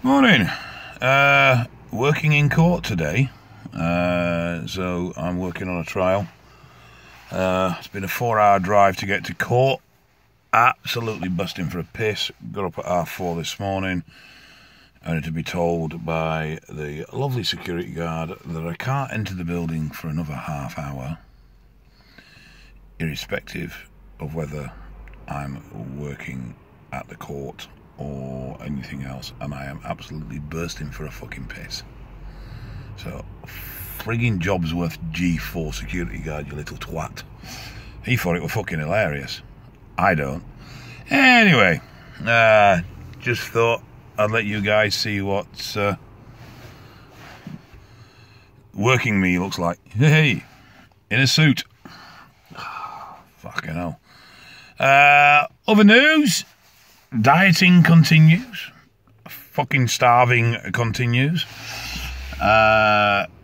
Morning. Working in court today, so I'm working on a trial. It's been a 4-hour drive to get to court. Absolutely busting for a piss. Got up at 4:30 this morning, only to be told by the lovely security guard that I can't enter the building for another half hour, irrespective of whether I'm working at the court or anything else, and I am absolutely bursting for a fucking piss. So, frigging Jobsworth G4 security guard, you little twat. He thought it was fucking hilarious. I don't. Anyway, just thought I'd let you guys see what working me looks like. Hey, in a suit. Fucking hell. Other news. Dieting continues. Fucking starving continues.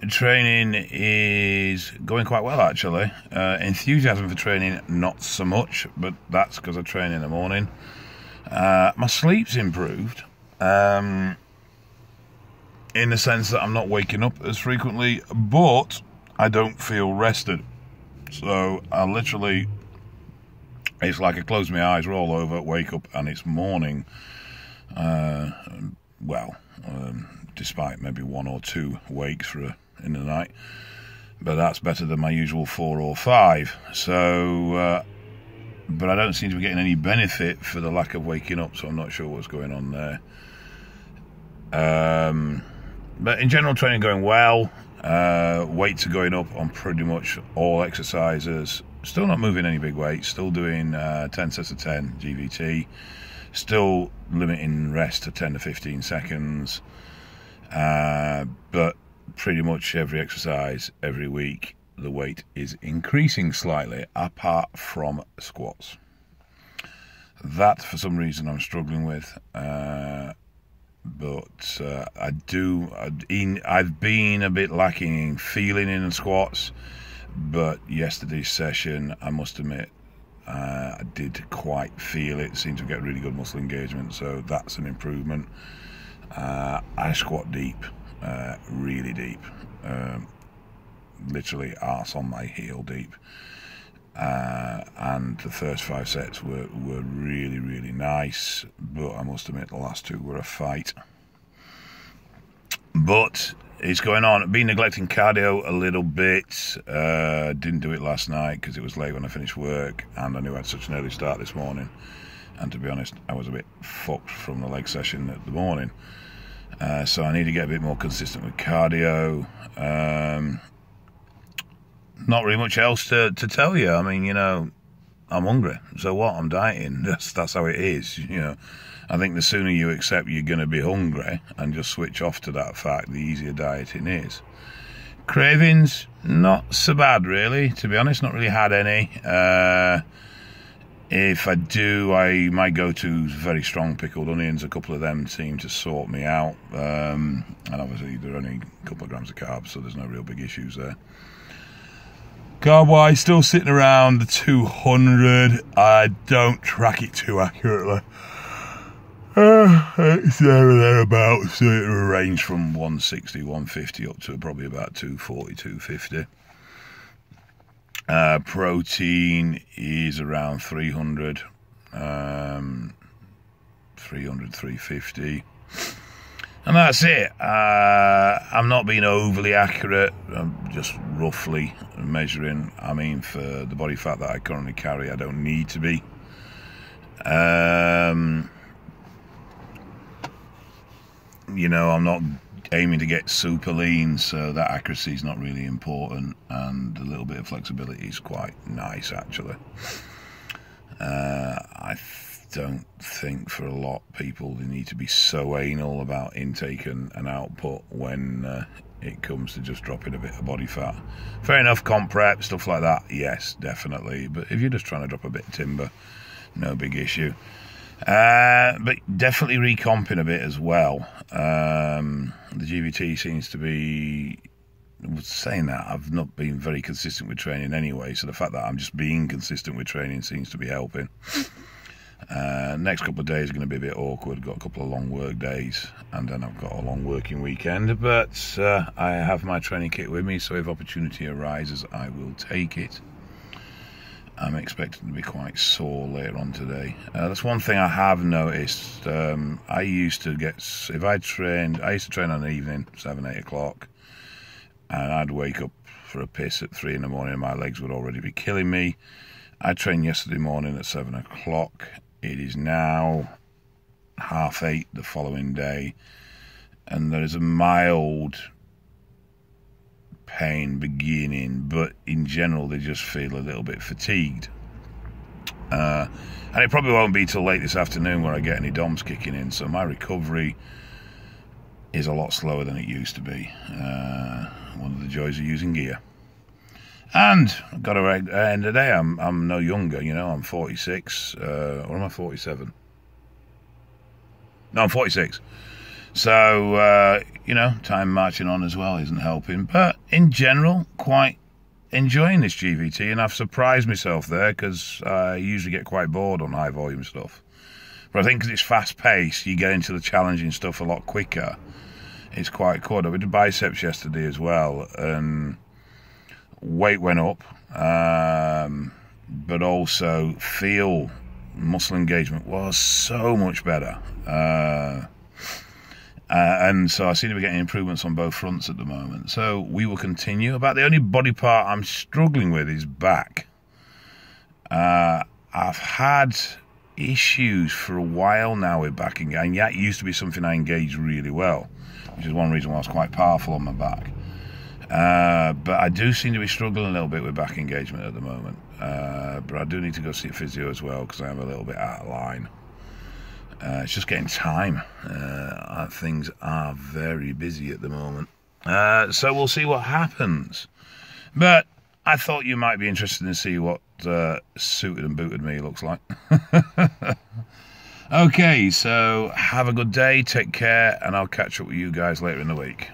Training is going quite well, actually. Enthusiasm for training, not so much, but that's because I train in the morning. My sleep's improved, in the sense that I'm not waking up as frequently, but I don't feel rested. So I literally... It's like I close my eyes, roll over, wake up, and it's morning. Despite maybe 1 or 2 wakes in the night. But that's better than my usual 4 or 5. So, but I don't seem to be getting any benefit for the lack of waking up, so I'm not sure what's going on there. But in general, training going well. Weights are going up on pretty much all exercises. Still not moving any big weights, still doing 10 sets of 10 GVT, still limiting rest to 10 to 15 seconds, but pretty much every exercise, every week, the weight is increasing slightly, apart from squats. That, for some reason, I'm struggling with, but I've been a bit lacking in feeling in the squats. But yesterday's session, I must admit, I did quite feel it. Seemed to get really good muscle engagement, so that's an improvement. I squat deep, really deep, literally arse on my heel deep. And the first 5 sets were really, really nice, but I must admit the last 2 were a fight. But it's going on. I've been neglecting cardio a little bit. Didn't do it last night because it was late when I finished work, and I knew I had such an early start this morning. And to be honest, I was a bit fucked from the leg session at the morning. So I need to get a bit more consistent with cardio. Not really much else to tell you. I mean, you know, I'm hungry. So what? I'm dieting. That's how it is, you know. I think the sooner you accept you're going to be hungry and just switch off to that fact, the easier dieting is. Cravings, not so bad really, to be honest, not really had any. If I do, my go-to is very strong pickled onions. A couple of them seem to sort me out. And obviously they're only a couple of grams of carbs, so there's no real big issues there. Carb-wise, still sitting around the 200. I don't track it too accurately. It's there or thereabouts. So it'll range from 160, 150 up to probably about 240, 250. Protein is around 300, 350. And that's it. I'm not being overly accurate. I'm just roughly measuring. I mean, for the body fat that I currently carry, I don't need to be. You know, I'm not aiming to get super lean, so that accuracy is not really important, and a little bit of flexibility is quite nice, actually. I don't think for a lot of people they need to be so anal about intake and output when it comes to just dropping a bit of body fat. Fair enough, comp prep, stuff like that, yes, definitely, but if you're just trying to drop a bit of timber, no big issue. But definitely recomping a bit as well. The GVT seems to be... saying that, I've not been very consistent with training anyway, so the fact that I'm just being consistent with training seems to be helping. Next couple of days are going to be a bit awkward. Got a couple of long work days, and then I've got a long working weekend. But I have my training kit with me, so if opportunity arises, I will take it. I'm expecting to be quite sore later on today. That's one thing I have noticed. I used to train on the evening, 7, 8 o'clock, and I'd wake up for a piss at 3 in the morning and my legs would already be killing me. I trained yesterday morning at 7 o'clock. It is now 8:30 the following day, and there is a mild pain beginning, but in general they just feel a little bit fatigued. And it probably won't be till late this afternoon where I get any DOMs kicking in, so my recovery is a lot slower than it used to be. One of the joys of using gear. And I've got to end of the day, I'm no younger, you know. I'm 46, or am I 47? No, I'm 46. So, you know, time marching on as well isn't helping. But in general, quite enjoying this GVT, and I've surprised myself there because I usually get quite bored on high volume stuff. But I think because it's fast paced, you get into the challenging stuff a lot quicker. It's quite good. I did biceps yesterday as well, and weight went up, but also muscle engagement was so much better. And so I seem to be getting improvements on both fronts at the moment. So we will continue. About the only body part I'm struggling with is back. I've had issues for a while now with back engagement, and that used to be something I engaged really well, which is one reason why I was quite powerful on my back. But I do seem to be struggling a little bit with back engagement at the moment. But I do need to go see a physio as well because I am a little bit out of line. It's just getting time. Things are very busy at the moment. So we'll see what happens. But I thought you might be interested to see what suited and booted me looks like. Okay, so have a good day, take care, and I'll catch up with you guys later in the week.